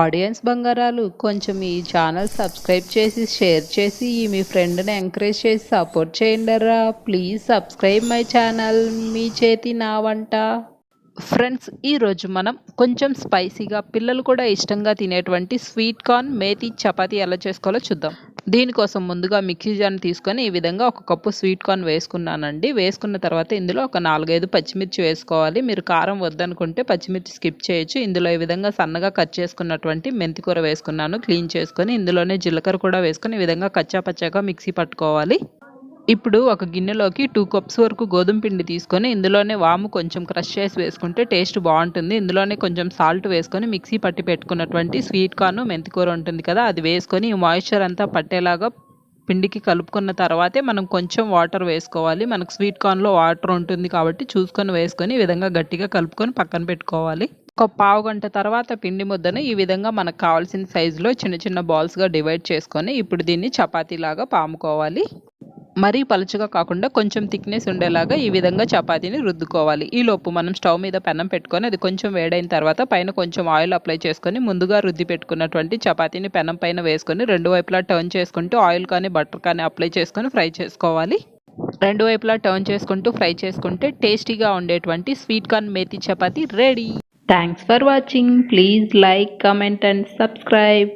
Audience బంగారాలు కొంచెం ఈ ఛానల్ సబ్స్క్రైబ్ చేసి షేర్ చేసి మీ ఫ్రెండ్ని ఎంకరేజ్ చేసి సపోర్ట్ చేయండిరా. Please subscribe my channel. మీ చేతి నా వంట. ఫ్రెండ్స్, ఈరోజు మనం కొంచెం స్పైసీగా పిల్లలు కూడా ఇష్టంగా తినేటువంటి స్వీట్ కార్న్ మేతి చపాతీ ఎలా చేసుకోవాలో చూద్దాం. దీనికోసం ముందుగా మిక్సీ జార్ని తీసుకొని ఈ విధంగా ఒక కప్పు స్వీట్ కార్న్ వేసుకున్నానండి. వేసుకున్న తర్వాత ఇందులో ఒక 4-5 పచ్చిమిర్చి వేసుకోవాలి. మీరు కారం వద్దనుకుంటే పచ్చిమిర్చి స్కిప్ చేయొచ్చు. ఇందులో ఈ విధంగా సన్నగా కట్ చేసుకున్నటువంటి మెంతికూర వేసుకున్నాను. క్లీన్ చేసుకొని ఇందులోనే జీలకర్ర కూడా వేసుకొని ఈ విధంగా కచ్చా పచ్చాగా మిక్సీ పట్టుకోవాలి. ఇప్పుడు ఒక గిన్నెలోకి 2 కప్స్ వరకు గోధుమ పిండి తీసుకొని ఇందులోనే వాము కొంచెం క్రష్ చేసి వేసుకుంటే టేస్ట్ బాగుంటుంది. ఇందులోనే కొంచెం సాల్ట్ వేసుకొని మిక్సీ పట్టి పెట్టుకున్నటువంటి స్వీట్ కార్న్ మెంతికూర ఉంటుంది కదా, అది వేసుకొని ఈ మాయిశ్చర్ అంతా పట్టేలాగా పిండికి కలుపుకున్న తర్వాతే మనం కొంచెం వాటర్ వేసుకోవాలి. మనకు స్వీట్ కార్న్లో వాటర్ ఉంటుంది కాబట్టి చూసుకొని వేసుకొని ఈ విధంగా గట్టిగా కలుపుకొని పక్కన పెట్టుకోవాలి. ఒక పావు గంట తర్వాత పిండి ముద్దను ఈ విధంగా మనకు కావాల్సిన సైజులో చిన్న చిన్న బాల్స్గా డివైడ్ చేసుకొని ఇప్పుడు దీన్ని చపాతీలాగా పాముకోవాలి. మరీ పలుచగా కాకుండా కొంచెం థిక్నెస్ ఉండేలాగా ఈ విధంగా చపాతీని రుద్దుకోవాలి. ఈలోపు మనం స్టవ్ మీద పెనం పెట్టుకొని అది కొంచెం వేడైన తర్వాత పైన కొంచెం ఆయిల్ అప్లై చేసుకొని ముందుగా రుద్ది పెట్టుకున్నటువంటి చపాతీని పెనం పైన వేసుకొని రెండు వైపులా టర్న్ చేసుకుంటూ ఆయిల్ కానీ బటర్ కానీ అప్లై చేసుకొని ఫ్రై చేసుకోవాలి. రెండు వైపులా టర్న్ చేసుకుంటూ ఫ్రై చేసుకుంటే టేస్టీగా ఉండేటువంటి sweet corn methi chapati ready. Thanks for watching. Please like, comment and subscribe.